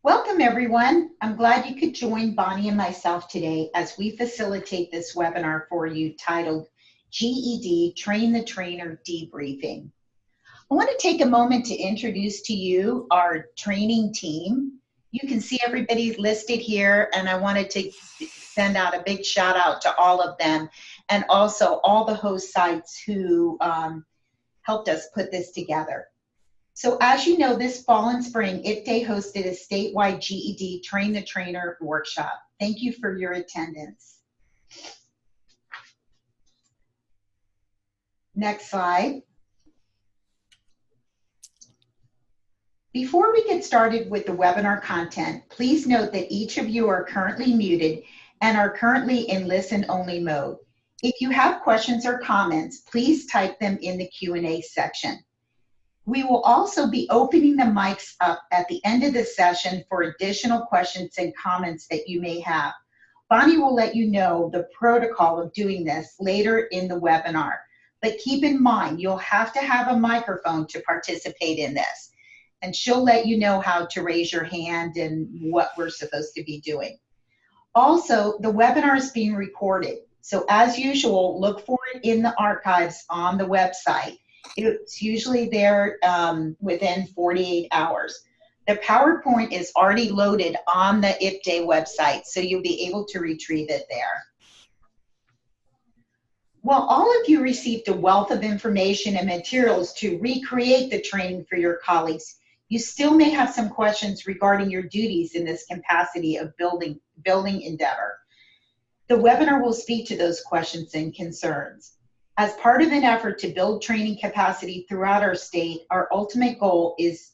Welcome everyone. I'm glad you could join Bonnie and myself today as we facilitate this webinar for you titled GED Train the Trainer Debriefing. I want to take a moment to introduce to you our training team. You can see everybody listed here, and I wanted to send out a big shout out to all of them and also all the host sites who helped us put this together. So as you know, this fall and spring, IPTAY hosted a statewide GED Train the Trainer workshop. Thank you for your attendance. Next slide. Before we get started with the webinar content, please note that each of you are currently muted and are currently in listen-only mode. If you have questions or comments, please type them in the Q&A section. We will also be opening the mics up at the end of the session for additional questions and comments that you may have. Bonnie will let you know the protocol of doing this later in the webinar, but keep in mind you'll have to have a microphone to participate in this, and she'll let you know how to raise your hand and what we're supposed to be doing. Also, the webinar is being recorded, so as usual, look for it in the archives on the website. It's usually there within 48 hours. The PowerPoint is already loaded on the IPTAY website, so you'll be able to retrieve it there. While all of you received a wealth of information and materials to recreate the training for your colleagues, you still may have some questions regarding your duties in this capacity of building endeavor. The webinar will speak to those questions and concerns. As part of an effort to build training capacity throughout our state, our ultimate goal is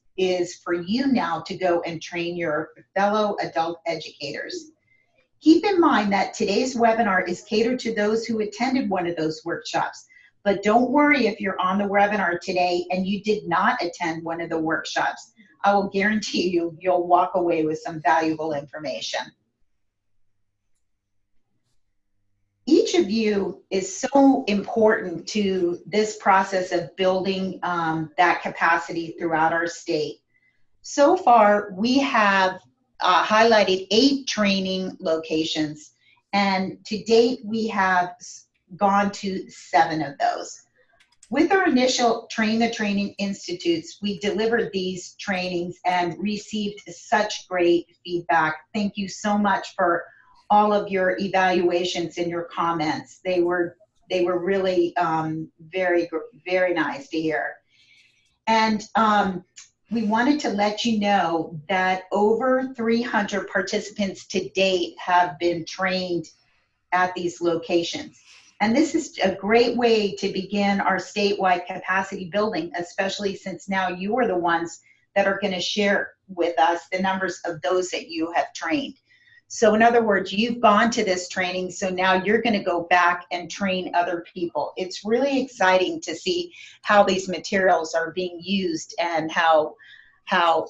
for you now to go and train your fellow adult educators. Keep in mind that today's webinar is catered to those who attended one of those workshops, but don't worry if you're on the webinar today and you did not attend one of the workshops. I will guarantee you, you'll walk away with some valuable information. Each of you is so important to this process of building that capacity throughout our state. So far, we have highlighted 8 training locations, and to date, we have gone to 7 of those. With our initial Train the Training Institutes, we delivered these trainings and received such great feedback. Thank you so much for all of your evaluations and your comments. They were really very, very nice to hear. And we wanted to let you know that over 300 participants to date have been trained at these locations. And this is a great way to begin our statewide capacity building, especially since now you are the ones that are going to share with us the numbers of those that you have trained. So in other words, you've gone to this training, so now you're going to go back and train other people. It's really exciting to see how these materials are being used and how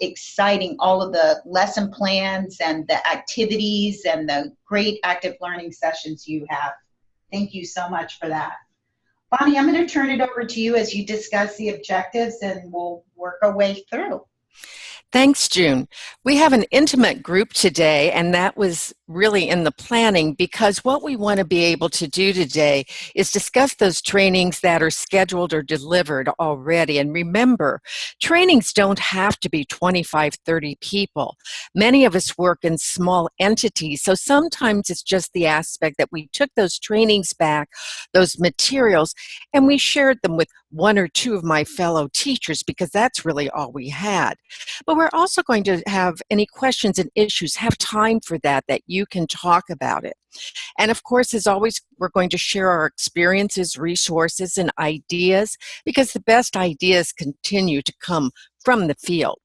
exciting all of the lesson plans and the activities and the great active learning sessions you have. Thank you so much for that. Bonnie, I'm going to turn it over to you as you discuss the objectives, and we'll work our way through. Thanks, June. We have an intimate group today, and that was really in the planning because what we want to be able to do today is discuss those trainings that are scheduled or delivered already. And remember, trainings don't have to be 25, 30 people. Many of us work in small entities, so sometimes it's just the aspect that we took those trainings back, those materials, and we shared them with 1 or 2 of my fellow teachers because that's really all we had. But we're also going to have any questions and issues, have time for that you can talk about it. And of course, as always, we're going to share our experiences, resources, and ideas because the best ideas continue to come from the field.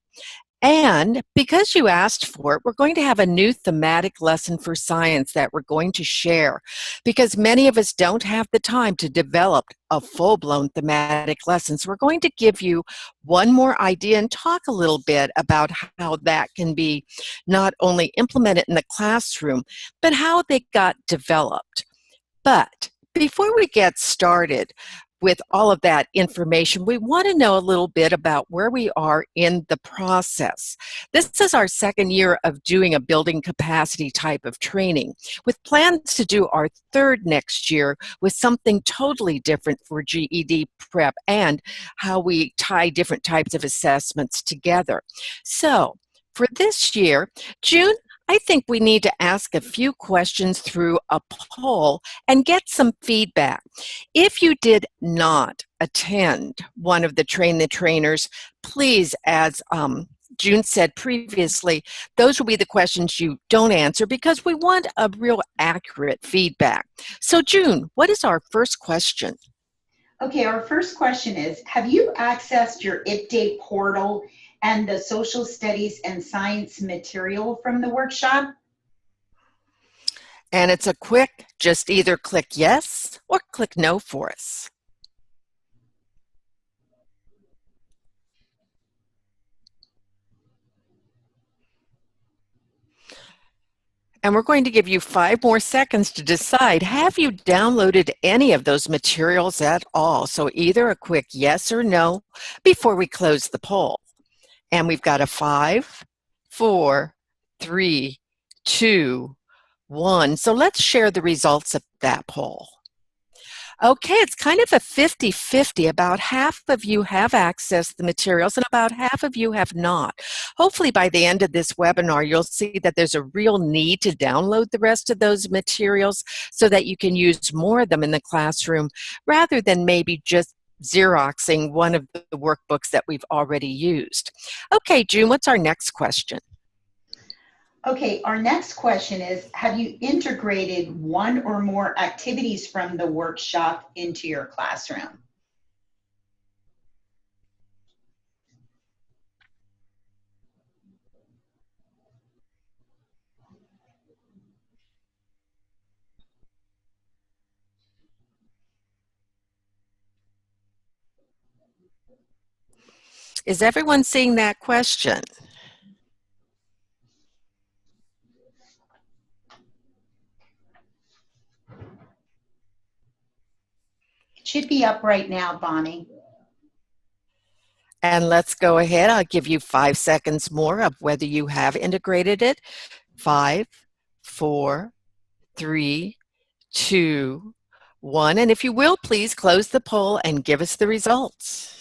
And because you asked for it, we're going to have a new thematic lesson for science that we're going to share because many of us don't have the time to develop a full-blown thematic lesson. So we're going to give you one more idea and talk a little bit about how that can be not only implemented in the classroom, but how they got developed. But before we get started, with all of that information, we want to know a little bit about where we are in the process. This is our second year of doing a building capacity type of training, with plans to do our third next year with something totally different for GED prep and how we tie different types of assessments together. So, for this year, June, I think we need to ask a few questions through a poll and get some feedback. If you did not attend one of the Train the Trainers, please, as June said previously, those will be the questions you don't answer because we want a real accurate feedback. So June, what is our first question? Okay, our first question is, have you accessed your IPDate portal and the social studies and science material from the workshop? And it's a quick, just either click yes or click no for us. And we're going to give you 5 more seconds to decide, have you downloaded any of those materials at all? So either a quick yes or no before we close the poll. And we've got a 5, 4, 3, 2, 1. So let's share the results of that poll. Okay, it's kind of a 50-50. About half of you have accessed the materials and about half of you have not. Hopefully by the end of this webinar, you'll see that there's a real need to download the rest of those materials so that you can use more of them in the classroom rather than maybe just Xeroxing one of the workbooks that we've already used. Okay, June, what's our next question? Okay, our next question is, have you integrated one or more activities from the workshop into your classroom? Is everyone seeing that question? It should be up right now, Bonnie. And let's go ahead. I'll give you 5 seconds more of whether you have integrated it. 5, 4, 3, 2, 1. And if you will, please close the poll and give us the results.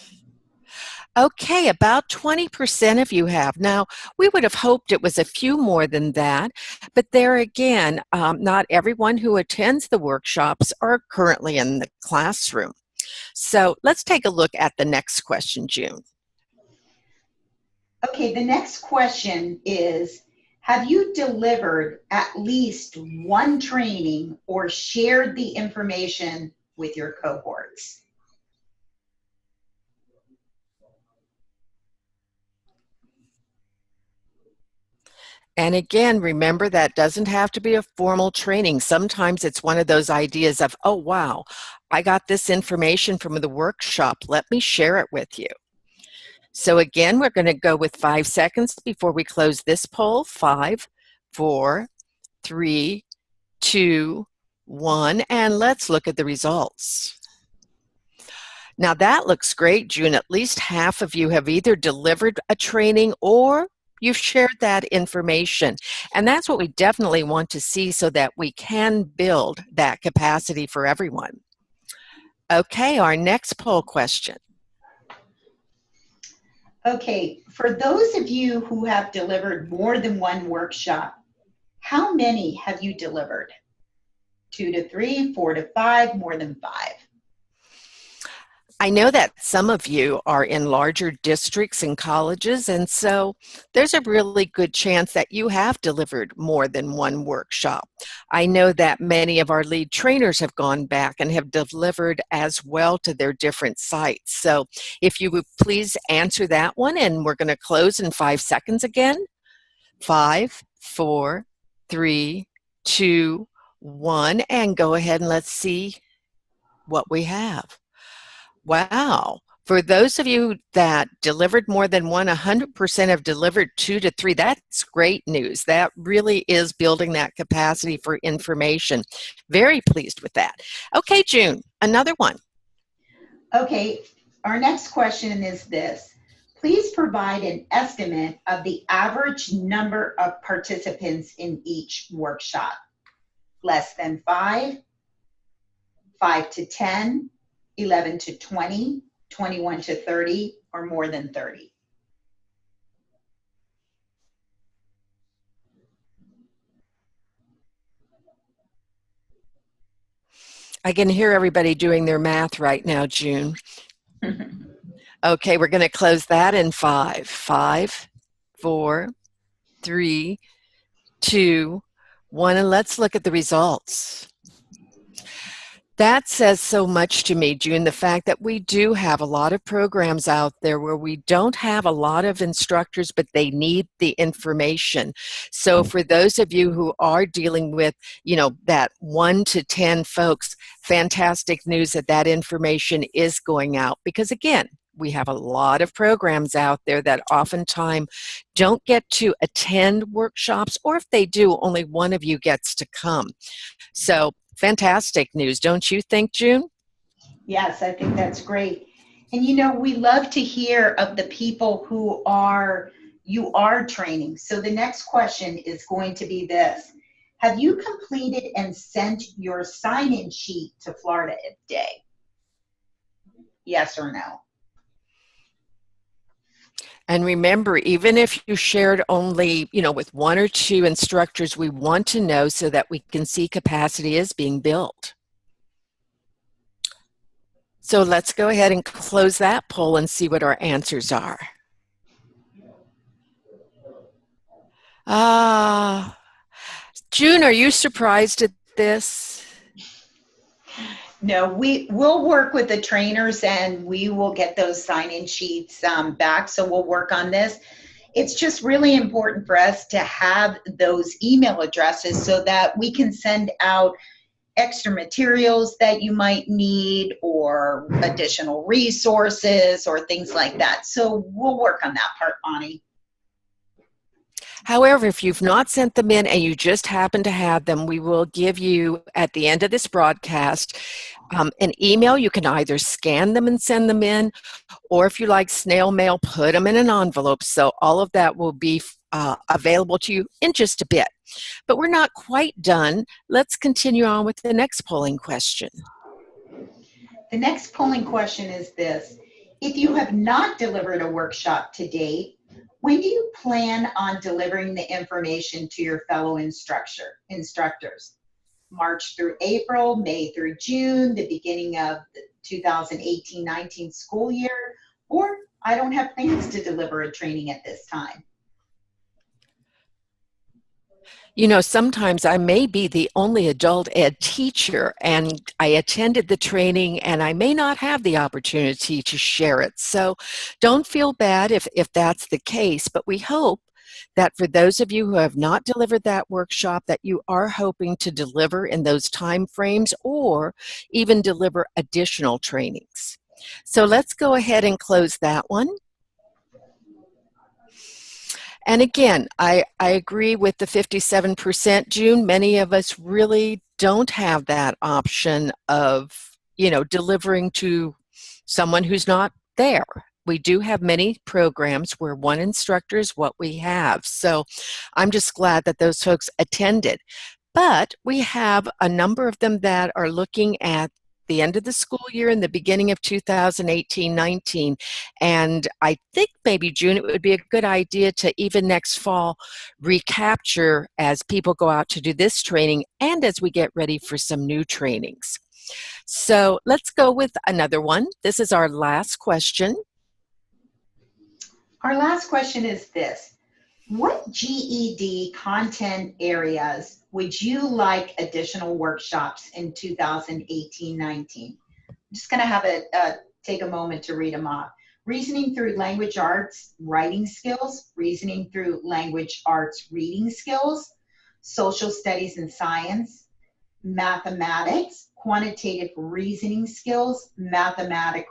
Okay, about 20% of you have. Now, we would have hoped it was a few more than that, but there again, not everyone who attends the workshops are currently in the classroom. So let's take a look at the next question, June. Okay, the next question is, have you delivered at least one training or shared the information with your cohorts? And again, remember that doesn't have to be a formal training. Sometimes it's one of those ideas of, oh, wow, I got this information from the workshop. Let me share it with you. So again, we're going to go with 5 seconds before we close this poll. 5, 4, 3, 2, 1, and let's look at the results. Now that looks great, June. At least half of you have either delivered a training or you've shared that information. And that's what we definitely want to see so that we can build that capacity for everyone. Okay, our next poll question. Okay, for those of you who have delivered more than one workshop, how many have you delivered? 2 to 3, 4 to 5, more than 5? I know that some of you are in larger districts and colleges, and so there's a really good chance that you have delivered more than one workshop. I know that many of our lead trainers have gone back and have delivered as well to their different sites. So if you would please answer that one, and we're going to close in 5 seconds again. 5, 4, 3, 2, 1, and go ahead and let's see what we have. Wow. For those of you that delivered more than one, 100% have delivered 2 to 3. That's great news. That really is building that capacity for information. Very pleased with that. Okay, June, another one. Okay, our next question is this. Please provide an estimate of the average number of participants in each workshop. Less than 5, 5 to 10, 11 to 20, 21 to 30, or more than 30. I can hear everybody doing their math right now, June. Okay, we're going to close that in 5, 5, 4, 3, 2, 1, and let's look at the results. That says so much to me, June, the fact that we do have a lot of programs out there where we don't have a lot of instructors, but they need the information. So for those of you who are dealing with, that 1 to 10 folks, fantastic news that that information is going out. Because again, we have a lot of programs out there that oftentimes don't get to attend workshops, or if they do, only one of you gets to come. So fantastic news, don't you think, June? Yes, I think that's great. And we love to hear of the people who you are training. So the next question is going to be this. Have you completed and sent your sign-in sheet to Florida Day? Yes or no? And remember, even if you shared only, with 1 or 2 instructors, we want to know so that we can see capacity is being built. So let's go ahead and close that poll and see what our answers are. June, are you surprised at this? No, we'll work with the trainers and we will get those sign-in sheets back. So we'll work on this. It's just really important for us to have those email addresses so that we can send out extra materials that you might need or additional resources or things like that. So we'll work on that part, Bonnie. However, if you've not sent them in and you just happen to have them, we will give you, at the end of this broadcast, an email. You can either scan them and send them in, or if you like snail mail, put them in an envelope. So all of that will be available to you in just a bit. But we're not quite done. Let's continue on with the next polling question. The next polling question is this. If you have not delivered a workshop to date, when do you plan on delivering the information to your fellow instructors? March through April, May through June, the beginning of the 2018-19 school year, or I don't have plans to deliver a training at this time? Sometimes I may be the only adult ed teacher and I attended the training and I may not have the opportunity to share it. So don't feel bad if that's the case, but we hope that for those of you who have not delivered that workshop, that you are hoping to deliver in those time frames or even deliver additional trainings. So let's go ahead and close that one. And again, I agree with the 57%, June. Many of us really don't have that option of, delivering to someone who's not there. We do have many programs where one instructor is what we have. So I'm just glad that those folks attended. But we have a number of them that are looking at the end of the school year and the beginning of 2018-19. And I think maybe, June, it would be a good idea to even next fall recapture as people go out to do this training and as we get ready for some new trainings. So let's go with another one. This is our last question. Our last question is this. What GED content areas would you like additional workshops in 2018-19? I'm just going to have take a moment to read them off. Reasoning through language arts writing skills, reasoning through language arts reading skills, social studies and science, mathematics, quantitative reasoning skills, mathematics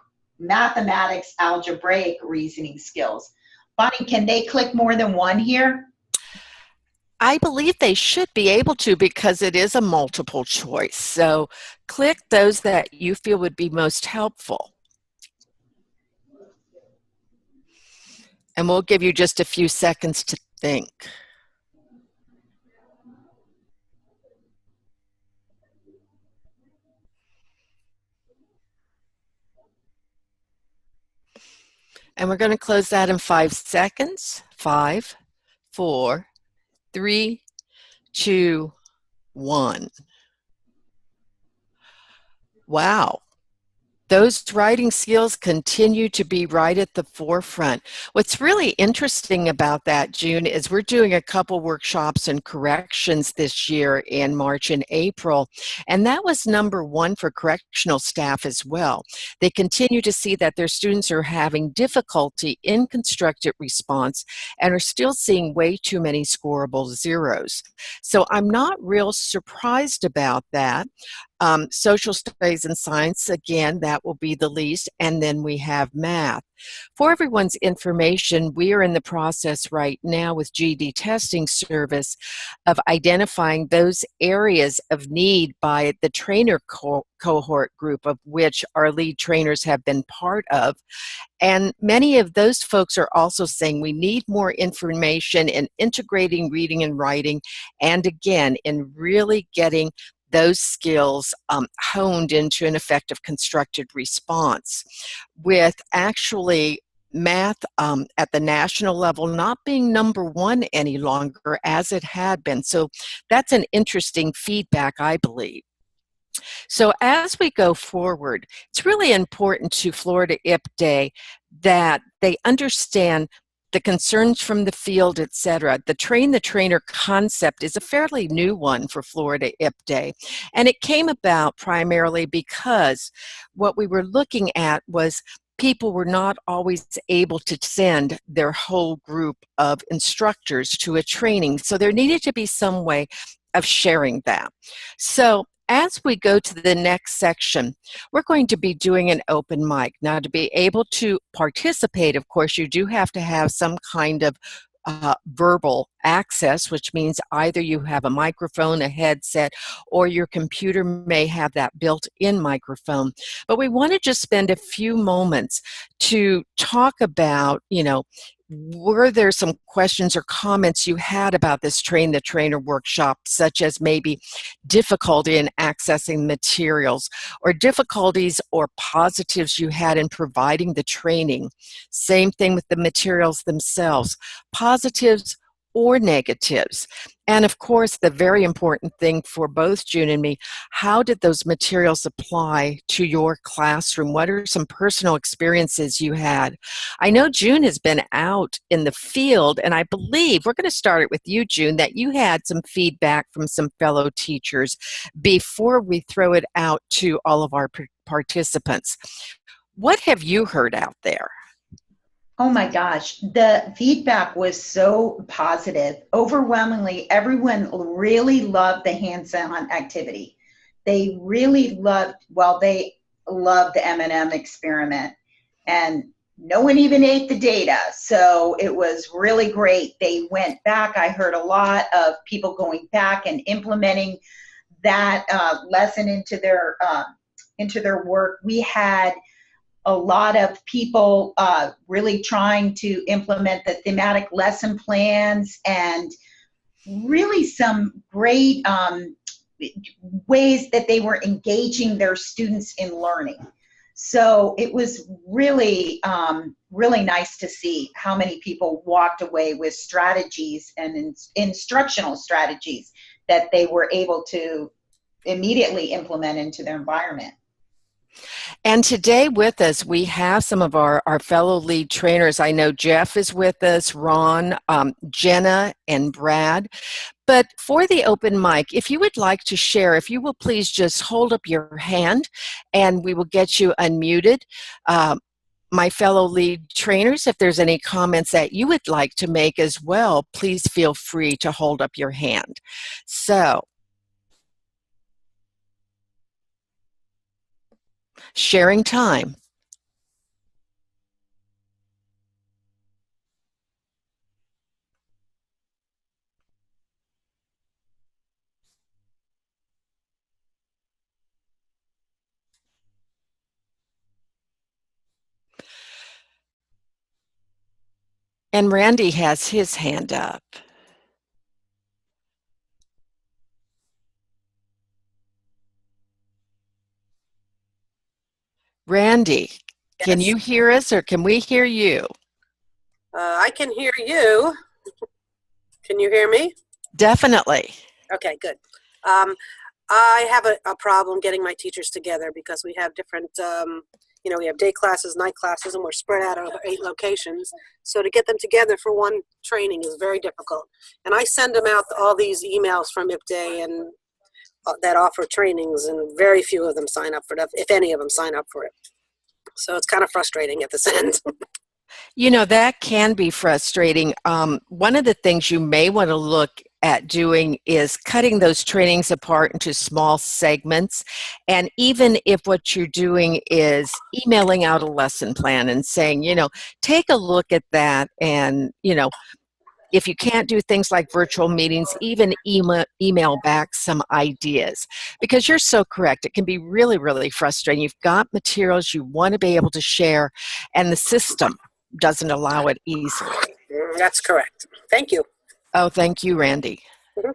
algebraic reasoning skills. Bonnie, can they click more than one here? I believe they should be able to because it is a multiple choice. So click those that you feel would be most helpful. And we'll give you just a few seconds to think. And we're going to close that in 5 seconds. 5, 4, 3, 2, 1. Wow. Those writing skills continue to be right at the forefront. What's really interesting about that, June, is we're doing a couple workshops and corrections this year in March and April, and that was #1 for correctional staff as well. They continue to see that their students are having difficulty in constructed response and are still seeing way too many scoreable zeros. So I'm not real surprised about that. Social studies and science, again, that will be the least, and then we have math. For everyone's information, we are in the process right now with GED Testing Service of identifying those areas of need by the trainer cohort group, of which our lead trainers have been part of. And many of those folks are also saying we need more information in integrating reading and writing, and again, in really getting those skills honed into an effective constructed response, with actually math at the national level not being #1 any longer as it had been. So that's an interesting feedback, I believe. So as we go forward, it's really important to Florida IP Day that they understand the concerns from the field, etc. The train the trainer concept is a fairly new one for Florida IP Day, and it came about primarily because what we were looking at was people were not always able to send their whole group of instructors to a training, so there needed to be some way of sharing that. So as we go to the next section, we're going to be doing an open mic. Now, to be able to participate, of course, you do have to have some kind of verbal access, which means either you have a microphone, a headset, or your computer may have that built-in microphone. But we want to just spend a few moments to talk about, were there some questions or comments you had about this Train the Trainer workshop, such as maybe difficulty in accessing materials, or difficulties or positives you had in providing the training? Same thing with the materials themselves, positives or negatives. And of course, the very important thing for both June and me, how did those materials apply to your classroom? What are some personal experiences you had? I know June has been out in the field, and I believe, we're going to start it with you, June, that you had some feedback from some fellow teachers before we throw it out to all of our participants. What have you heard out there? Oh my gosh, the feedback was so positive. Overwhelmingly, everyone really loved the hands-on activity. They really loved, well, they loved the M&M experiment. And no one even ate the data, so it was really great. They went back. I heard a lot of people going back and implementing that lesson into their work. We had a lot of people really trying to implement the thematic lesson plans, and really some great ways that they were engaging their students in learning. So it was really, really nice to see how many people walked away with strategies and instructional strategies that they were able to immediately implement into their environment. And today with us, we have some of our fellow lead trainers. I know Jeff is with us, Ron, Jenna, and Brad. But for the open mic, if you would like to share, if you will please just hold up your hand and we will get you unmuted. My fellow lead trainers, if there's any comments that you would like to make as well, please feel free to hold up your hand. So, sharing time. And Randy has his hand up. Randy, can you hear us or can we hear you? I can hear you. Can you hear me? Definitely. Okay, good. I have a problem getting my teachers together because we have different, we have day classes, night classes, and we're spread out over 8 locations. So to get them together for one training is very difficult. And I send them out all these emails from IPDAY and that offer trainings, and very few of them sign up for that, if any of them sign up for it. So it's kind of frustrating at this end. You know, that can be frustrating. One of the things you may want to look at doing is cutting those trainings apart into small segments. And even if what you're doing is emailing out a lesson plan and saying, take a look at that, and, if you can't do things like virtual meetings, even email back some ideas. Because you're so correct. It can be really, really frustrating. You've got materials you want to be able to share, and the system doesn't allow it easily. That's correct. Thank you. Oh, thank you, Randy. Mm-hmm.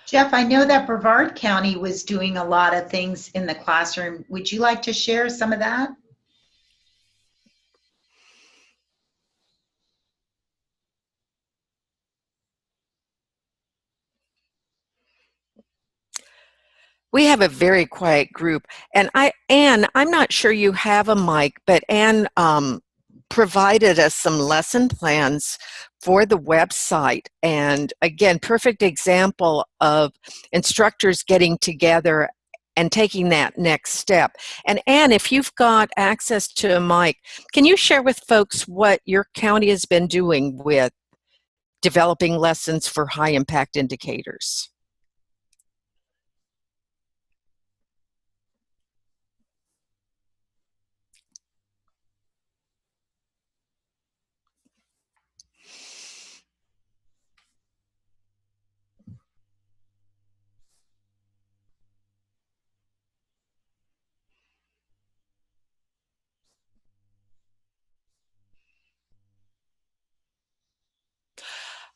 Jeff, I know that Brevard County was doing a lot of things in the classroom. Would you like to share some of that? We have a very quiet group, and Anne, I'm not sure you have a mic, but Anne provided us some lesson plans for the website. And again, perfect example of instructors getting together and taking that next step. And Anne, if you've got access to a mic, can you share with folks what your county has been doing with developing lessons for high impact indicators?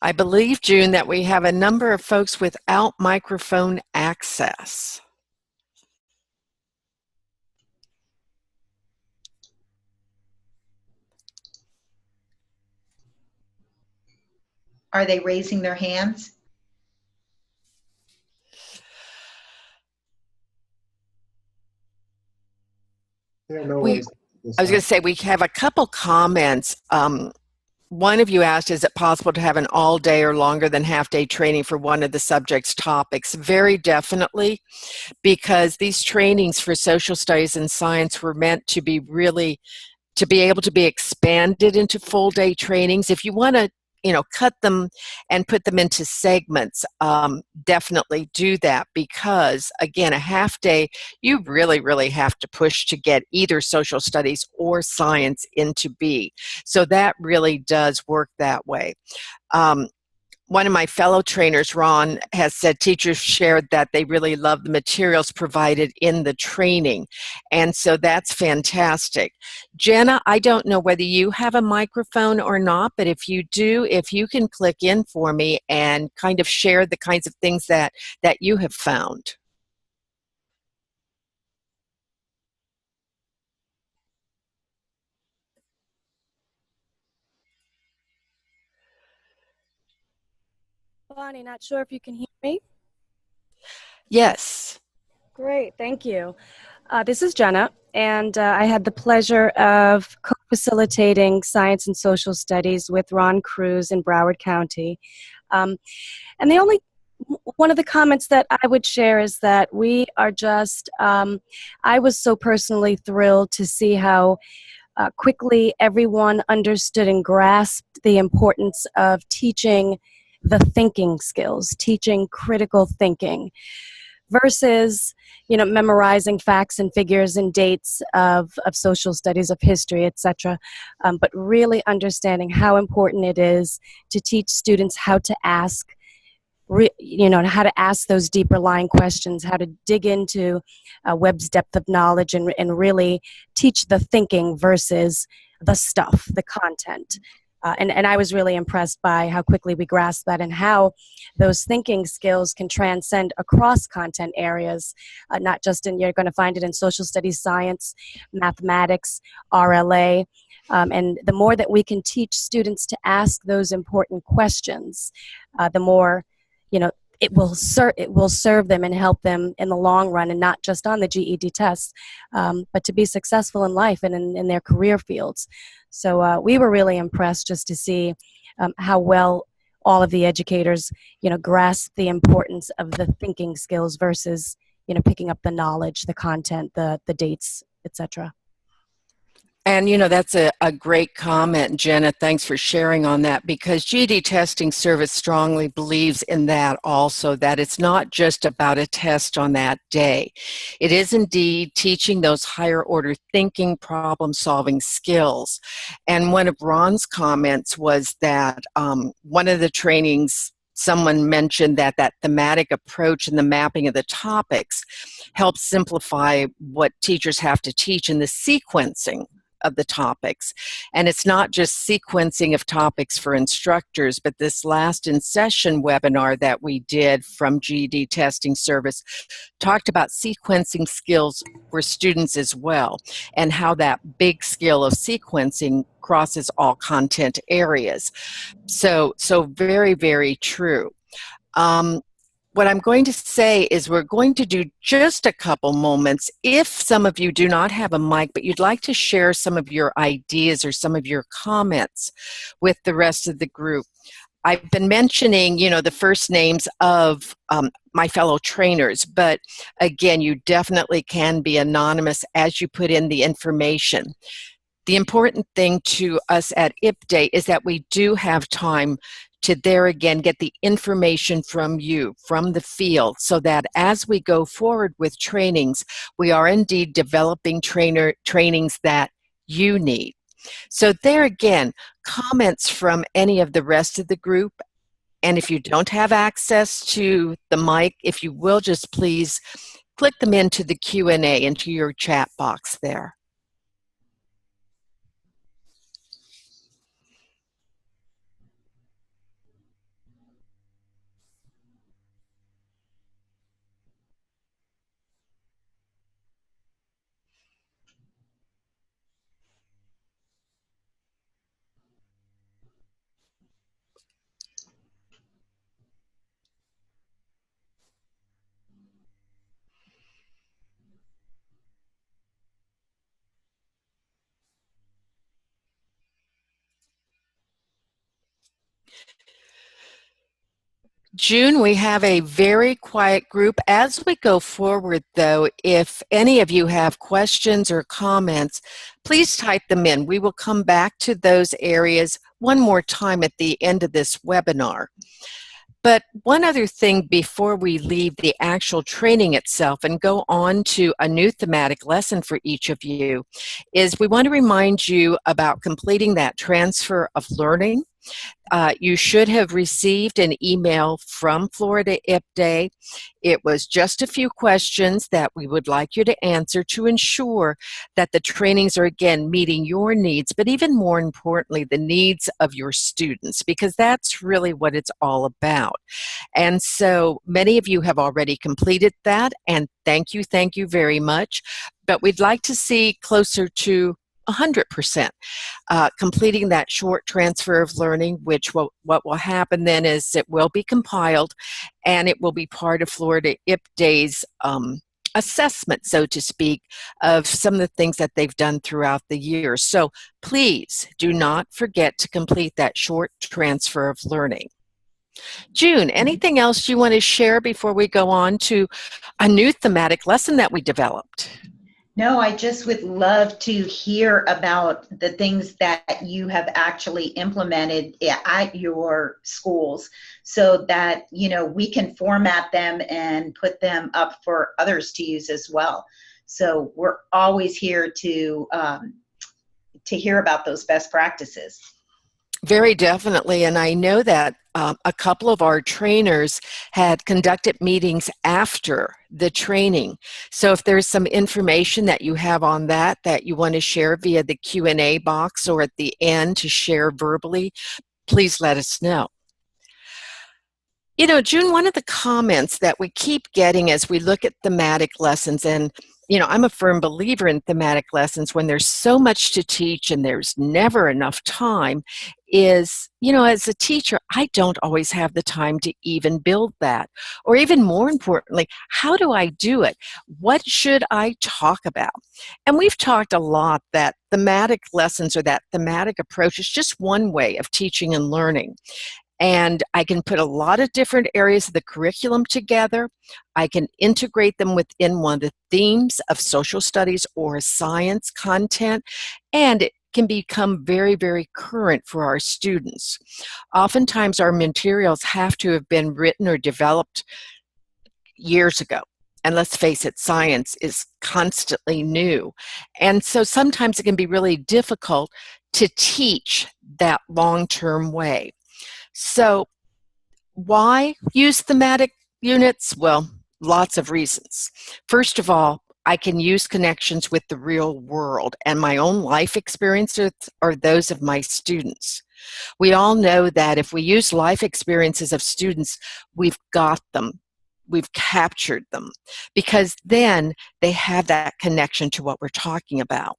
I believe, June, that we have a number of folks without microphone access. Are they raising their hands? I was going to say we have a couple comments. One of you asked, is it possible to have an all day or longer than half day training for one of the subject's topics? Very definitely, because these trainings for social studies and science were meant to be to be able to be expanded into full day trainings. If you want to cut them and put them into segments, definitely do that, because again, a half day, you really, really have to push to get either social studies or science into B. So that really does work that way. One of my fellow trainers, Ron, has said teachers shared that they really love the materials provided in the training. And so that's fantastic. Jenna, I don't know whether you have a microphone or not, but if you do, if you can click in for me and kind of share the kinds of things that you have found. Bonnie, not sure if you can hear me. Yes. Great, thank you. This is Jenna, and I had the pleasure of co-facilitating science and social studies with Ron Cruz in Broward County. And one of the comments that I would share is that we are just, I was so personally thrilled to see how quickly everyone understood and grasped the importance of teaching the thinking skills, teaching critical thinking, versus memorizing facts and figures and dates of social studies, of history, etc. But really understanding how important it is to teach students how to ask how to ask those deeper lying questions, how to dig into Webb's depth of knowledge and really teach the thinking versus the stuff, the content. And I was really impressed by how quickly we grasped that and how those thinking skills can transcend across content areas, not just you're going to find it in social studies, science, mathematics, RLA. And the more that we can teach students to ask those important questions, the more, it will serve them and help them in the long run, and not just on the GED tests, but to be successful in life and in their career fields. So we were really impressed just to see how well all of the educators, grasp the importance of the thinking skills versus, picking up the knowledge, the content, the dates, etc. And, that's a great comment, Jenna. Thanks for sharing on that, because GED Testing Service strongly believes in that also, that it's not just about a test on that day. It is indeed teaching those higher order thinking, problem-solving skills. And one of Ron's comments was that one of the trainings, someone mentioned that thematic approach and the mapping of the topics helps simplify what teachers have to teach in the sequencing of the topics. And it's not just sequencing of topics for instructors, but this last in-session webinar that we did from GED Testing Service talked about sequencing skills for students as well, and how that big skill of sequencing crosses all content areas. So very, very true. What I'm going to say is we're going to do just a couple moments. If some of you do not have a mic, but you'd like to share some of your ideas or some of your comments with the rest of the group. I've been mentioning, the first names of my fellow trainers, but again, you definitely can be anonymous as you put in the information. The important thing to us at IPDAY is that we do have time to there again get the information from you, from the field, so that as we go forward with trainings, we are indeed developing trainings that you need. So there again, comments from any of the rest of the group, and if you don't have access to the mic, if you will just please click them into the Q&A, into your chat box there. June, we have a very quiet group. As we go forward, though, if any of you have questions or comments, please type them in. We will come back to those areas one more time at the end of this webinar. But one other thing before we leave the actual training itself and go on to a new thematic lesson for each of you is we want to remind you about completing that transfer of learning. You should have received an email from Florida IPDAY. It was just a few questions that we would like you to answer to ensure that the trainings are, again, meeting your needs, but even more importantly, the needs of your students, because that's really what it's all about. And so many of you have already completed that, and thank you very much. But we'd like to see closer to 100%. Completing that short transfer of learning, which what will happen then is it will be compiled and it will be part of Florida IPDAY's assessment, so to speak, of some of the things that they've done throughout the year. So please do not forget to complete that short transfer of learning. June, anything else you want to share before we go on to a new thematic lesson that we developed? No, I just would love to hear about the things that you have actually implemented at your schools so that, we can format them and put them up for others to use as well. So we're always here to hear about those best practices. Very definitely. And I know that a couple of our trainers had conducted meetings after the training. So if there's some information that you have on that you want to share via the Q&A box or at the end to share verbally, please let us know. You know, June, one of the comments that we keep getting as we look at thematic lessons, and you know, I'm a firm believer in thematic lessons when there's so much to teach and there's never enough time, is, you know, as a teacher, I don't always have the time to even build that. Or even more importantly, how do I do it? What should I talk about? And we've talked a lot that thematic lessons or that thematic approach is just one way of teaching and learning. And I can put a lot of different areas of the curriculum together. I can integrate them within one of the themes of social studies or science content, and it can become very, very current for our students. Oftentimes, our materials have to have been written or developed years ago. And let's face it, science is constantly new. And so sometimes it can be really difficult to teach that long-term way. So why use thematic units? Well, lots of reasons. First of all, I can use connections with the real world, and my own life experiences are those of my students. We all know that if we use life experiences of students, we've got them. We've captured them, because then they have that connection to what we're talking about.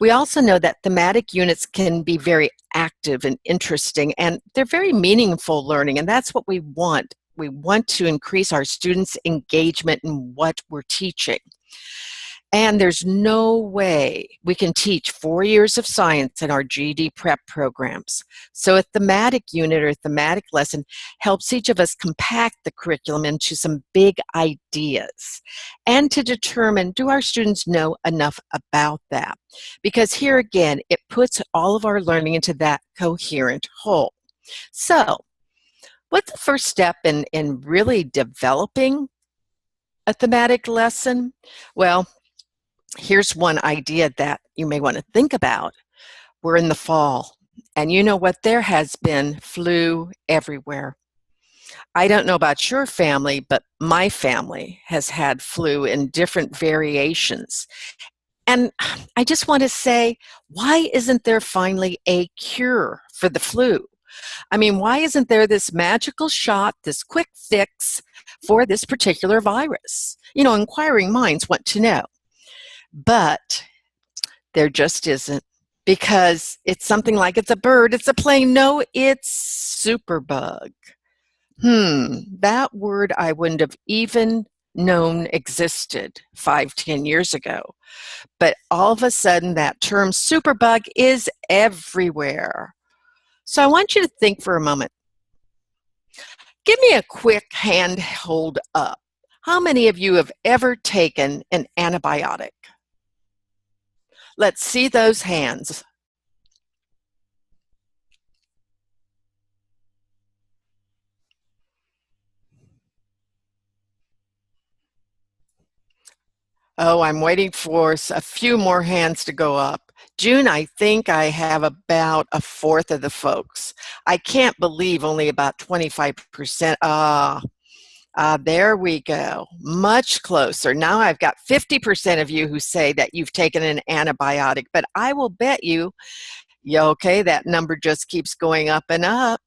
We also know that thematic units can be very active and interesting, and they're very meaningful learning, and that's what we want. We want to increase our students' engagement in what we're teaching. And there's no way we can teach 4 years of science in our GED prep programs. So a thematic unit or thematic lesson helps each of us compact the curriculum into some big ideas and to determine, do our students know enough about that? Because here again, it puts all of our learning into that coherent whole. So what's the first step in really developing a thematic lesson? Well, here's one idea that you may want to think about. We're in the fall, and you know what? There has been flu everywhere. I don't know about your family, but my family has had flu in different variations. And I just want to say, why isn't there finally a cure for the flu? I mean, why isn't there this magical shot, this quick fix for this particular virus? You know, inquiring minds want to know. But there just isn't, because it's something like it's a bird, it's a plane. No, it's superbug. That word I wouldn't have even known existed 5-10 years ago. But all of a sudden, that term superbug is everywhere. So I want you to think for a moment. Give me a quick hand hold up. How many of you have ever taken an antibiotic? Let's see those hands. Oh, I'm waiting for a few more hands to go up. June, I think I have about a fourth of the folks. I can't believe only about 25%. There we go. Much closer. Now I've got 50% of you who say that you've taken an antibiotic, but I will bet you, yeah, okay, that number just keeps going up and up.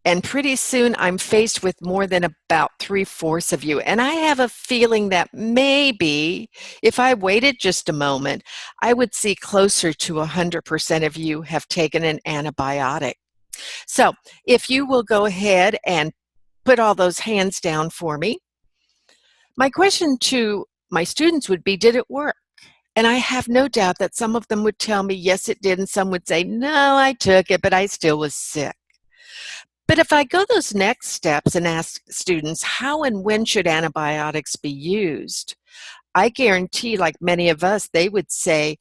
And pretty soon I'm faced with more than about 3/4 of you. And I have a feeling that maybe if I waited just a moment, I would see closer to 100% of you have taken an antibiotic. So if you will go ahead and put all those hands down for me, my question to my students would be, did it work? And I have no doubt that some of them would tell me, yes, it did. And some would say, no, I took it, but I still was sick. But if I go those next steps and ask students, how and when should antibiotics be used? I guarantee, like many of us, they would say,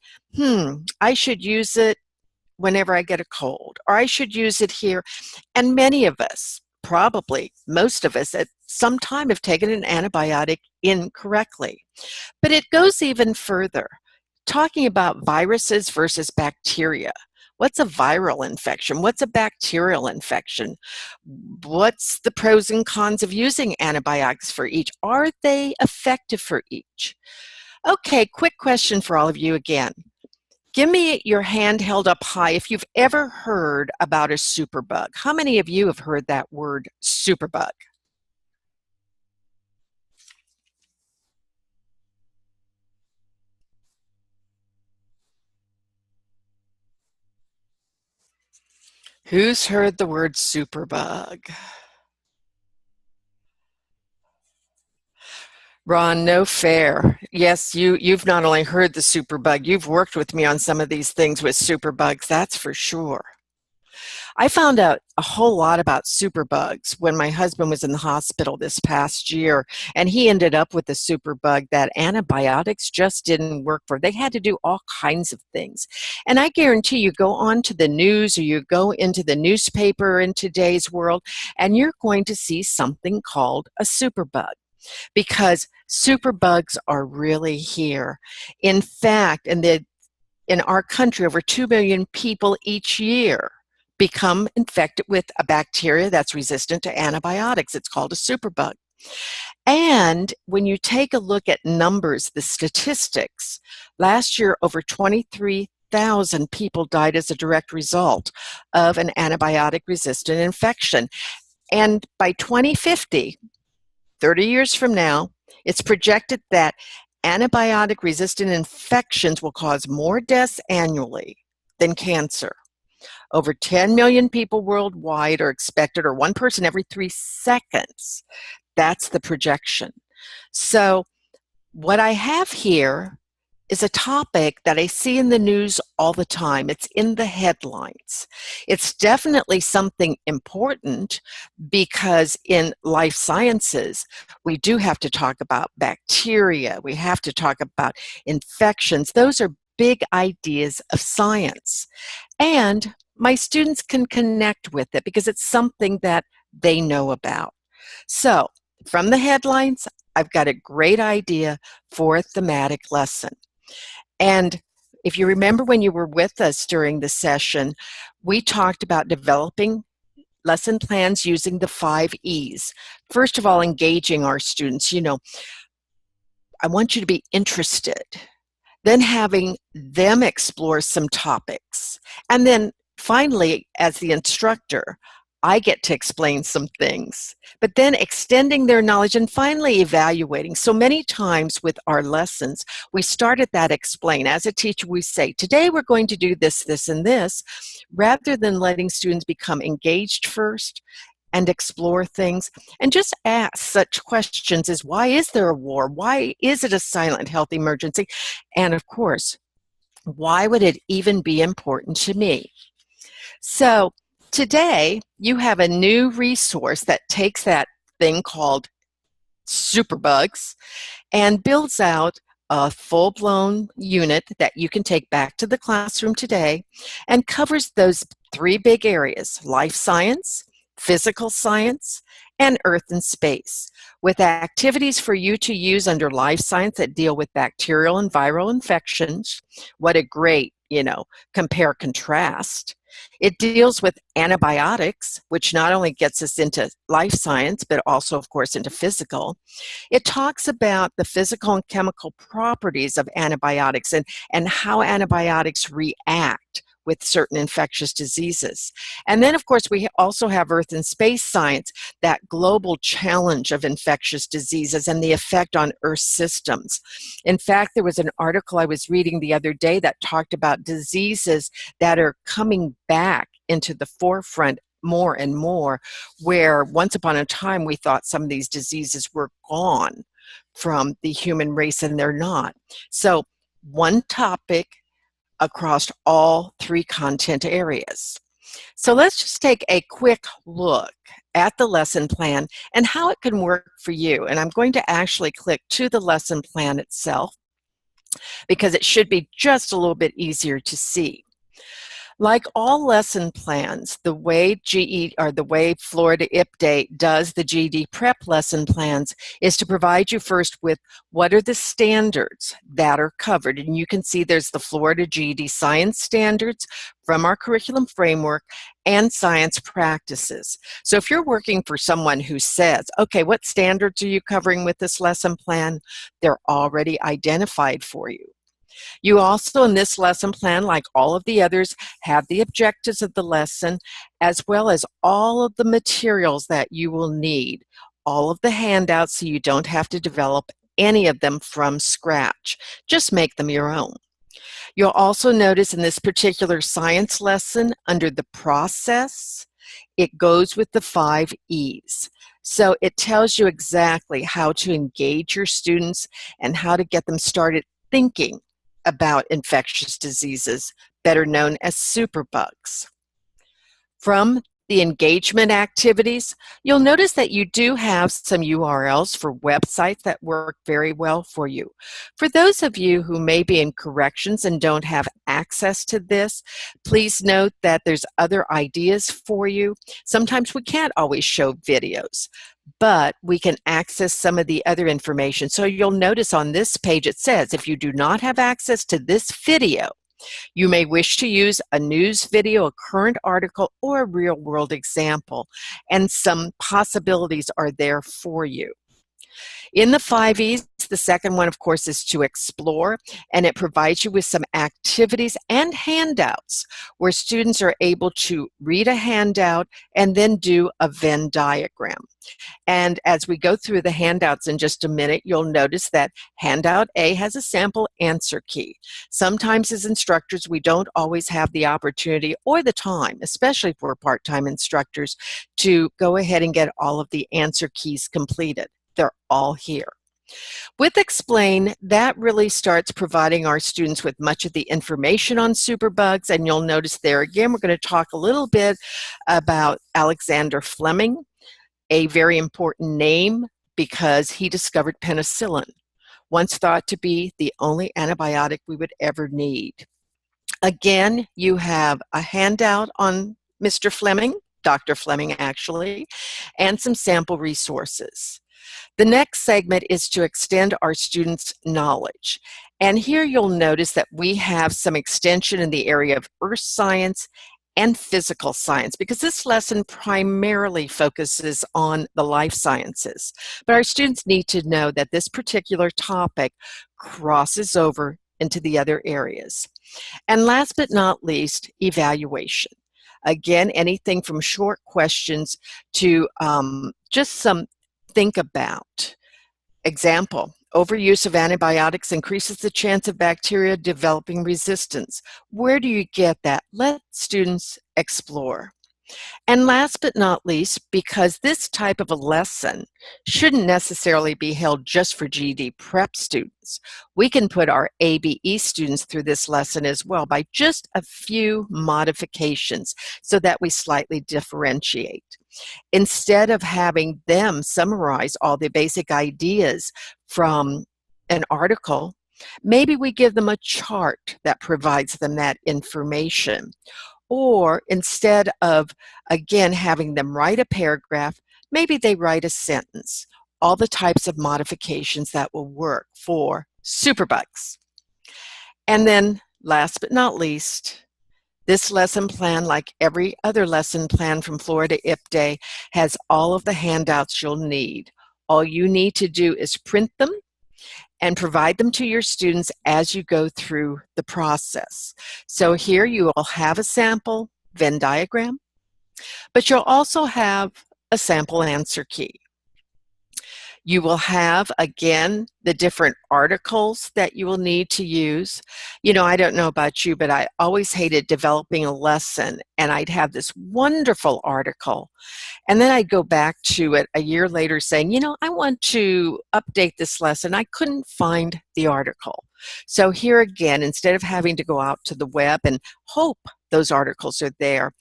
I should use it whenever I get a cold, or I should use it here. And many of us, probably most of us, at some time have taken an antibiotic incorrectly. But it goes even further. talking about viruses versus bacteria. What's a viral infection? What's a bacterial infection? What's the pros and cons of using antibiotics for each? Are they effective for each? Okay, quick question for all of you again. Give me your hand held up high if you've ever heard about a superbug. How many of you have heard that word superbug? Who's heard the word superbug? Ron, no fair. Yes, you've not only heard the superbug, you've worked with me on some of these things with superbugs, that's for sure. I found out a whole lot about superbugs when my husband was in the hospital this past year, and he ended up with a superbug that antibiotics just didn't work for. They had to do all kinds of things. And I guarantee you go on to the news or you go into the newspaper in today's world, and you're going to see something called a superbug, because superbugs are really here. In fact, in our country, over 2 million people each year become infected with a bacteria that's resistant to antibiotics. It's called a superbug. And when you take a look at numbers, the statistics, last year over 23,000 people died as a direct result of an antibiotic-resistant infection. And by 2050, 30 years from now, it's projected that antibiotic-resistant infections will cause more deaths annually than cancer. Over 10 million people worldwide are expected, or one person every 3 seconds. That's the projection. So what I have here is a topic that I see in the news all the time. It's in the headlines. It's definitely something important because in life sciences, we do have to talk about bacteria. We have to talk about infections. Those are big ideas of science. And my students can connect with it because it's something that they know about. So from the headlines, I've got a great idea for a thematic lesson. And if you remember when you were with us during the session, we talked about developing lesson plans using the 5 E's. First of all, engaging our students. You know, I want you to be interested. Then having them explore some topics. And then finally, as the instructor, I get to explain some things, but then extending their knowledge and finally evaluating. So many times with our lessons, we start at that explain. As a teacher, we say, today we're going to do this, this, and this, rather than letting students become engaged first and explore things and just ask such questions as, why is there a war? Why is it a silent health emergency? And of course, why would it even be important to me? So today, you have a new resource that takes that thing called Superbugs and builds out a full-blown unit that you can take back to the classroom today and covers those 3 big areas: life science, physical science, and earth and space, with activities for you to use under life science that deal with bacterial and viral infections. What a great, compare contrast. It deals with antibiotics, which not only gets us into life science, but also, of course, into physical. It talks about the physical and chemical properties of antibiotics and how antibiotics react with certain infectious diseases. And then, of course, we also have earth and space science, that global challenge of infectious diseases and the effect on Earth systems. In fact, there was an article I was reading the other day that talked about diseases that are coming back into the forefront more and more, where once upon a time we thought some of these diseases were gone from the human race, and they're not. So one topic across all 3 content areas. So let's just take a quick look at the lesson plan and how it can work for you. And I'm going to actually click to the lesson plan itself because it should be just a little bit easier to see. Like all lesson plans, the way Florida IPDate does the GED prep lesson plans is to provide you first with what are the standards that are covered. And you can see there's the Florida GED science standards from our curriculum framework and science practices. So if you're working for someone who says, okay, what standards are you covering with this lesson plan? They're already identified for you. You also, in this lesson plan, like all of the others, have the objectives of the lesson, as well as all of the materials that you will need, all of the handouts, so you don't have to develop any of them from scratch. Just make them your own. You'll also notice in this particular science lesson, under the process, it goes with the 5 E's. So it tells you exactly how to engage your students and how to get them started thinking about infectious diseases, better known as superbugs. From the engagement activities, you'll notice that you do have some URLs for websites that work very well for you. For those of you who may be in corrections and don't have access to this, please note that there's other ideas for you. Sometimes we can't always show videos, but we can access some of the other information. So you'll notice on this page it says, if you do not have access to this video, you may wish to use a news video, a current article, or a real-world example, and some possibilities are there for you. In the 5 E's, the second one, of course, is to explore, and it provides you with some activities and handouts where students are able to read a handout and then do a Venn diagram. And as we go through the handouts in just a minute, you'll notice that handout A has a sample answer key. Sometimes as instructors, we don't always have the opportunity or the time, especially for part-time instructors, to go ahead and get all of the answer keys completed. They're all here. With Explain, that really starts providing our students with much of the information on superbugs, and you'll notice there again, we're going to talk a little bit about Alexander Fleming, a very important name because he discovered penicillin, once thought to be the only antibiotic we would ever need. Again, you have a handout on Mr. Fleming, Dr. Fleming actually, and some sample resources. The next segment is to extend our students' knowledge. And here you'll notice that we have some extension in the area of earth science and physical science, because this lesson primarily focuses on the life sciences. But our students need to know that this particular topic crosses over into the other areas. And last but not least, evaluation. Again, anything from short questions to just some think about. Example, overuse of antibiotics increases the chance of bacteria developing resistance. Where do you get that? Let students explore. And last but not least, because this type of a lesson shouldn't necessarily be held just for GED prep students, we can put our ABE students through this lesson as well by just a few modifications so that we slightly differentiate. Instead of having them summarize all the basic ideas from an article, maybe we give them a chart that provides them that information. Or instead of, again, having them write a paragraph, maybe they write a sentence. All the types of modifications that will work for superbugs. And then, last but not least, this lesson plan, like every other lesson plan from Florida IPDate, has all of the handouts you'll need. All you need to do is print them and provide them to your students as you go through the process. So here you will have a sample Venn diagram, but you'll also have a sample answer key. You will have, again, the different articles that you will need to use. You know, I don't know about you, but I always hated developing a lesson, and I'd have this wonderful article, and then I'd go back to it a year later saying, you know, I want to update this lesson. I couldn't find the article. So here again, instead of having to go out to the web and hope those articles are there,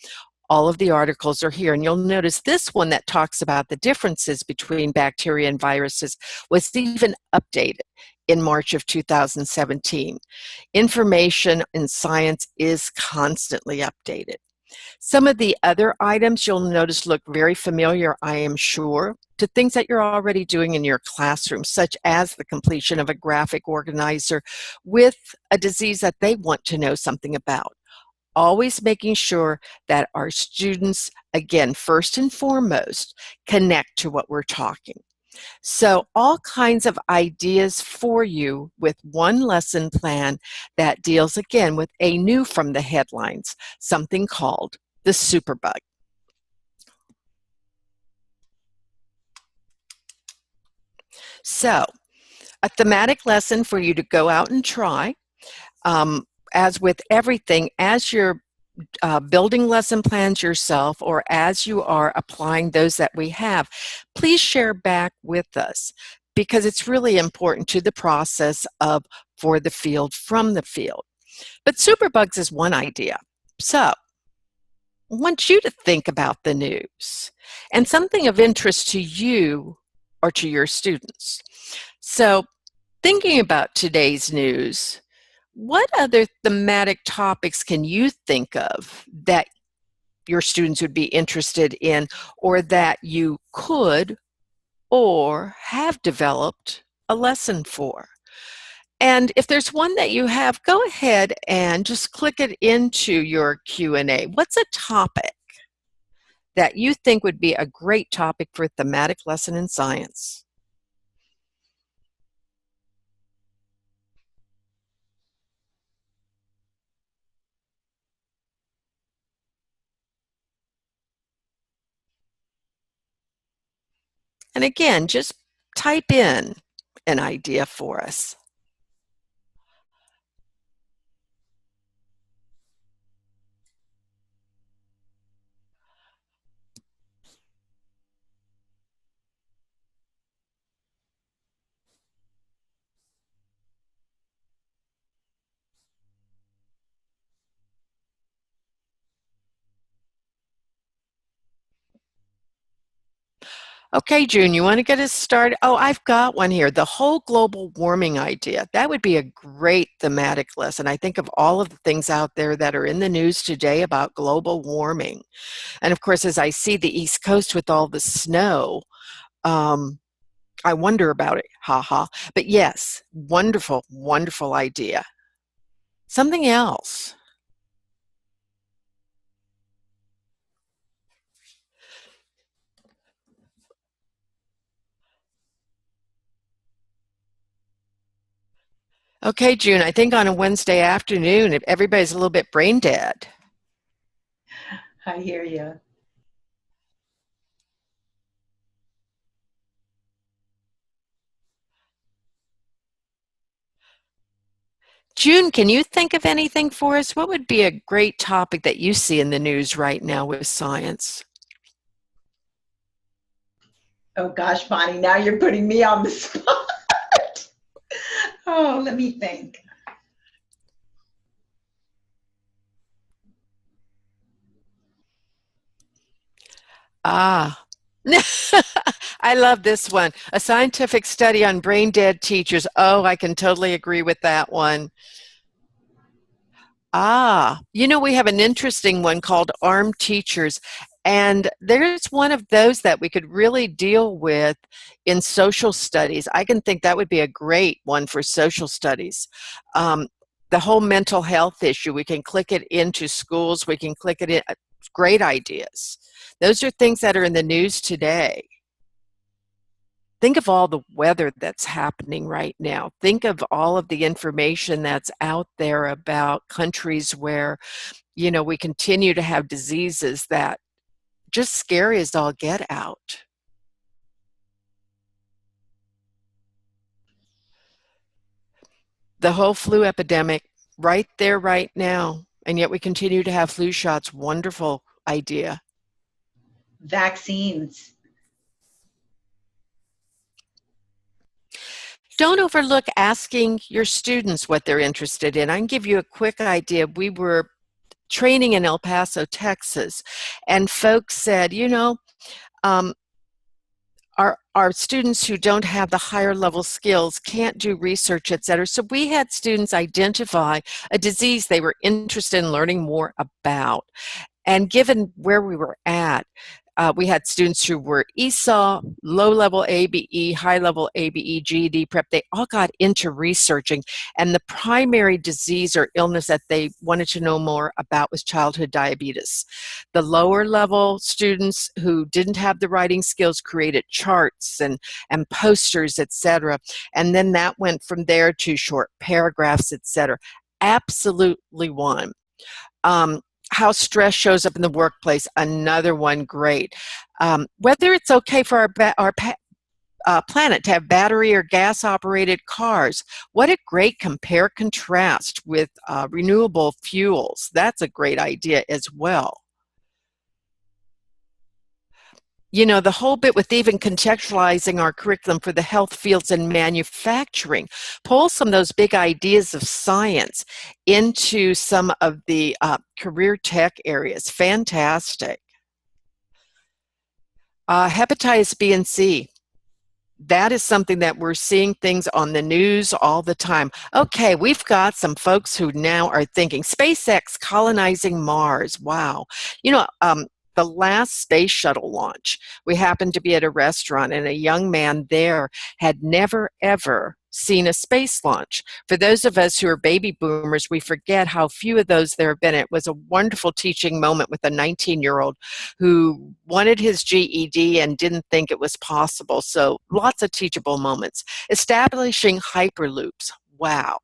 all of the articles are here. And you'll notice this one that talks about the differences between bacteria and viruses was even updated. in March of 2017. Information in science is constantly updated. Some of the other items you'll notice look very familiar, I am sure, to things that you're already doing in your classroom, such as the completion of a graphic organizer with a disease that they want to know something about. Always making sure that our students, again, first and foremost, connect to what we're talking. So all kinds of ideas for you with one lesson plan that deals, again, with a new from the headlines, something called the Superbug. So a thematic lesson for you to go out and try. As with everything, as you're building lesson plans yourself or as you are applying those that we have, please share back with us because it's really important to the process of for the field from the field. But Superbugs is one idea. So I want you to think about the news and something of interest to you or to your students. So thinking about today's news, what other thematic topics can you think of that your students would be interested in or that you could or have developed a lesson for? And if there's one that you have, go ahead and just click it into your Q&A. What's a topic that you think would be a great topic for a thematic lesson in science? And again, just type in an idea for us. Okay, June, you want to get us started? Oh, I've got one here. The whole global warming idea. That would be a great thematic lesson. I think of all of the things out there that are in the news today about global warming. And of course, as I see the East Coast with all the snow, I wonder about it. Ha ha. But yes, wonderful, wonderful idea. Something else. Okay, June, I think on a Wednesday afternoon, if everybody's a little bit brain dead. I hear you. June, can you think of anything for us? What would be a great topic that you see in the news right now with science? Oh gosh, Bonnie, now you're putting me on the spot. Oh, let me think. Ah, I love this one. A scientific study on brain-dead teachers. Oh, I can totally agree with that one. Ah, you know, we have an interesting one called Armed Teachers, and there's one of those that we could really deal with in social studies. I can think that would be a great one for social studies. The whole mental health issue, we can click it into schools, we can click it in. Great ideas. Those are things that are in the news today. Think of all the weather that's happening right now. Think of all of the information that's out there about countries where, you know, we continue to have diseases that just scary as all get out. The whole flu epidemic right there right now, and yet we continue to have flu shots. Wonderful idea. Vaccines. Don't overlook asking your students what they're interested in. I can give you a quick idea. We were training in El Paso, Texas, and folks said, you know, our our students who don't have the higher level skills can't do research, et cetera. So we had students identify a disease they were interested in learning more about. And given where we were at, we had students who were ESOL, low-level ABE, high-level ABE, GED prep. They all got into researching, and the primary disease or illness that they wanted to know more about was childhood diabetes. The lower-level students who didn't have the writing skills created charts and posters, etc. And then that went from there to short paragraphs, etc. Absolutely won. How stress shows up in the workplace, another one great. Whether it's okay for our planet to have battery or gas operated cars. What a great compare contrast with renewable fuels. That's a great idea as well. You know, the whole bit with even contextualizing our curriculum for the health fields and manufacturing, pull some of those big ideas of science into some of the career tech areas. Fantastic. Hepatitis B and C. That is something that we're seeing things on the news all the time. Okay, we've got some folks who now are thinking SpaceX colonizing Mars. Wow. You know, the last space shuttle launch, we happened to be at a restaurant and a young man there had never ever seen a space launch. For those of us who are baby boomers, we forget how few of those there have been. It was a wonderful teaching moment with a 19-year-old who wanted his GED and didn't think it was possible. So lots of teachable moments. Establishing hyperloops. Wow.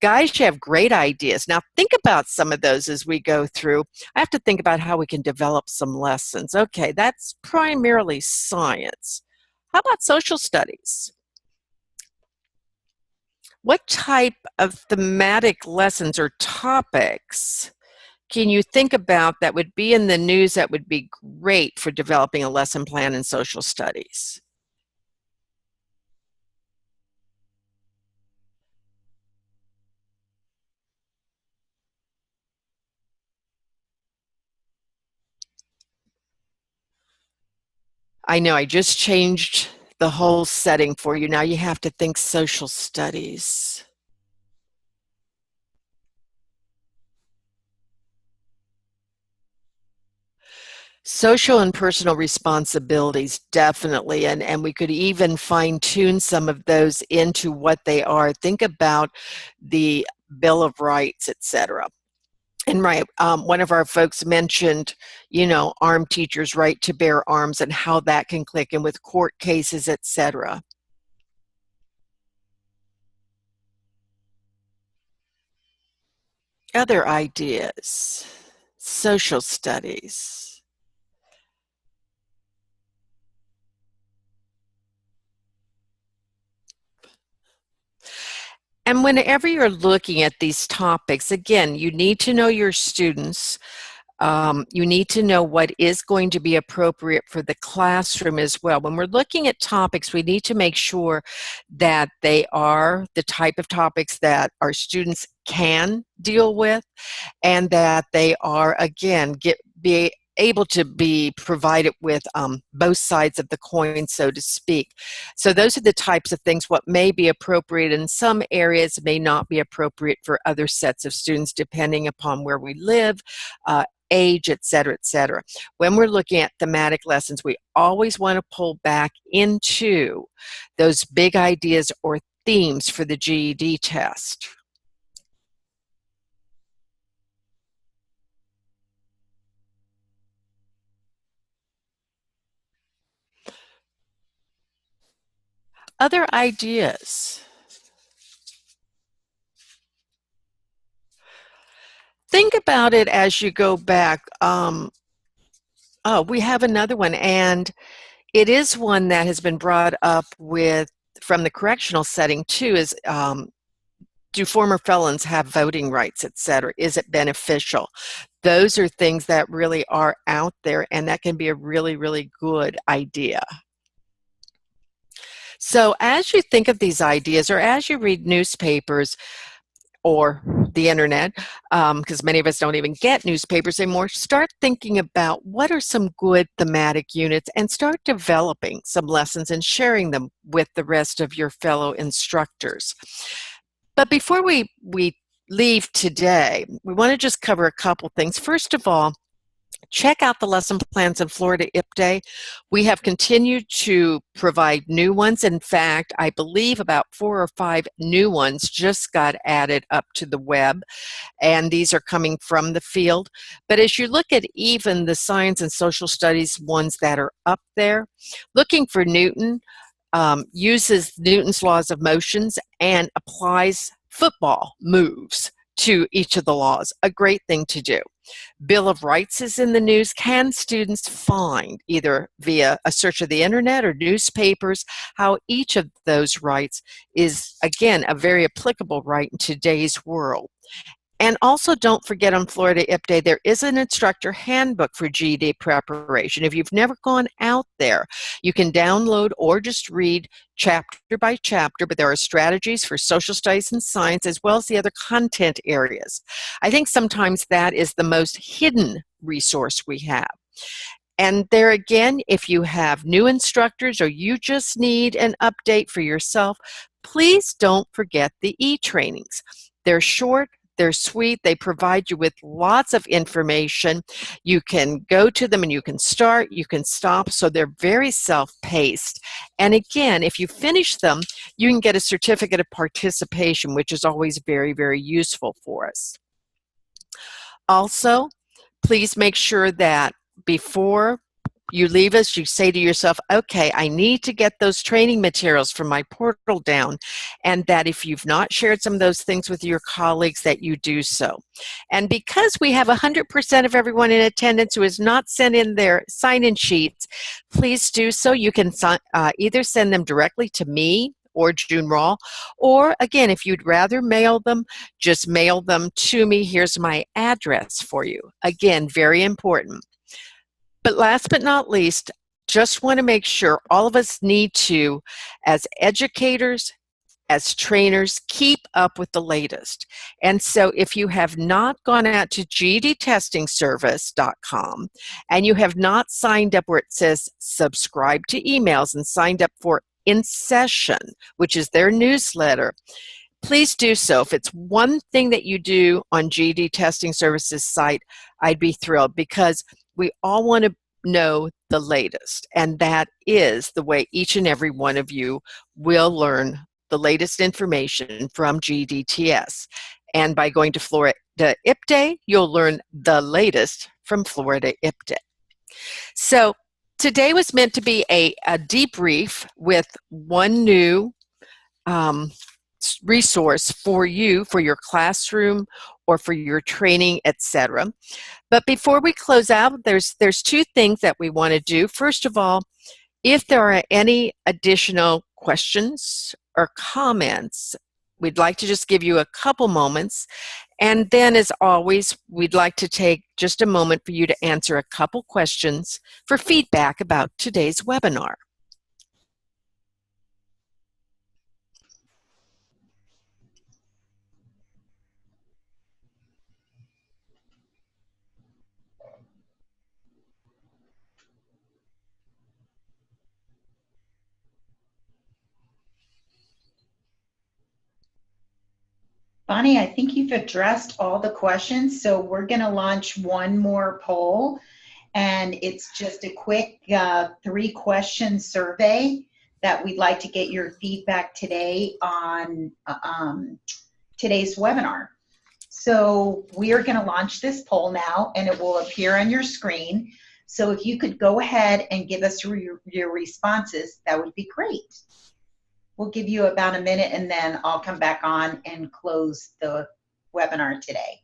Guys, you have great ideas. Now think about some of those as we go through. I have to think about how we can develop some lessons. Okay, that's primarily science. How about social studies? What type of thematic lessons or topics can you think about that would be in the news that would be great for developing a lesson plan in social studies? I know, I just changed the whole setting for you. Now you have to think social studies. Social and personal responsibilities, definitely, and we could even fine-tune some of those into what they are. Think about the Bill of Rights, etc. And right, one of our folks mentioned, you know, armed teachers' right to bear arms and how that can click in with court cases, etc. Other ideas, social studies. And whenever you're looking at these topics, again, you need to know your students. You need to know what is going to be appropriate for the classroom as well. When we're looking at topics, we need to make sure that they are the type of topics that our students can deal with, and that they are, again, be able to be provided with both sides of the coin, so to speak. So those are the types of things. What may be appropriate in some areas may not be appropriate for other sets of students, depending upon where we live, age, etc., etc. When we're looking at thematic lessons, we always want to pull back into those big ideas or themes for the GED test. Other ideas. Think about it as you go back. Oh, we have another one, and it is one that has been brought up from the correctional setting too, is do former felons have voting rights, etc.? Is it beneficial? Those are things that really are out there, and that can be a really, really good idea. So as you think of these ideas, or as you read newspapers, or the internet, because many of us don't even get newspapers anymore, start thinking about what are some good thematic units and start developing some lessons and sharing them with the rest of your fellow instructors. But before we leave today, we want to just cover a couple things. First of all, check out the lesson plans in Florida IPDAY. We have continued to provide new ones. In fact, I believe about 4 or 5 new ones just got added up to the web, and these are coming from the field. But as you look at even the science and social studies ones that are up there, looking for Newton, uses Newton's laws of motions and applies football moves to each of the laws. A great thing to do. Bill of Rights is in the news. Can students find, either via a search of the internet or newspapers, how each of those rights is, again, a very applicable right in today's world? And also, don't forget, on Florida IPDAY, there is an Instructor Handbook for GED preparation. If you've never gone out there, you can download or just read chapter by chapter, but there are strategies for social studies and science, as well as the other content areas. I think sometimes that is the most hidden resource we have. And there again, if you have new instructors or you just need an update for yourself, please don't forget the e-trainings. They're short, they're sweet, they provide you with lots of information. You can go to them and you can start, you can stop, so they're very self-paced. And again, if you finish them, you can get a certificate of participation, which is always very, very useful for us. Also, please make sure that before you leave us, you say to yourself, okay, I need to get those training materials from my portal down, and that if you've not shared some of those things with your colleagues, that you do so. And because we have 100% of everyone in attendance who has not sent in their sign-in sheets, please do so. You can either send them directly to me or June Rawl, or again, if you'd rather mail them, just mail them to me. Here's my address for you. Again, very important. But last but not least, just want to make sure all of us need to, as educators, as trainers, keep up with the latest. And so if you have not gone out to GEDtestingservice.com and you have not signed up where it says subscribe to emails and signed up for In Session, which is their newsletter, please do so. If it's one thing that you do on GED Testing Services site, I'd be thrilled, because we all want to know the latest, and that is the way each and every one of you will learn the latest information from GEDTS. And by going to Florida IPDAY, you'll learn the latest from Florida IPDAY. So today was meant to be a debrief with one new resource for you, for your classroom or for your training, etc. But before we close out, there's 2 things that we want to do. First of all, if there are any additional questions or comments, we'd like to just give you a couple moments. And then, as always, we'd like to take just a moment for you to answer a couple questions for feedback about today's webinar. Bonnie, I think you've addressed all the questions, so we're going to launch one more poll, and it's just a quick 3-question survey that we'd like to get your feedback today on today's webinar. So we are going to launch this poll now, and it will appear on your screen. So if you could go ahead and give us your responses, that would be great. We'll give you about a minute, and then I'll come back on and close the webinar today.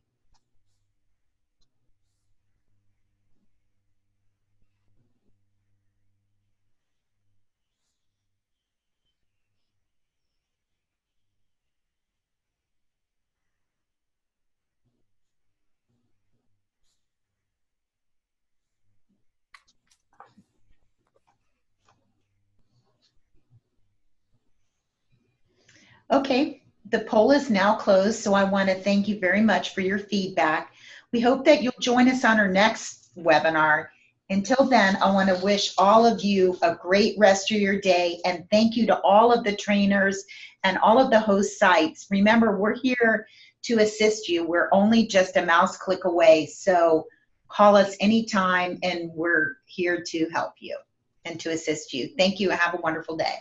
Okay, the poll is now closed, so I want to thank you very much for your feedback. We hope that you'll join us on our next webinar. Until then, I want to wish all of you a great rest of your day, and thank you to all of the trainers and all of the host sites. Remember, we're here to assist you. We're only just a mouse click away, so call us anytime, and we're here to help you and to assist you. Thank you, and have a wonderful day.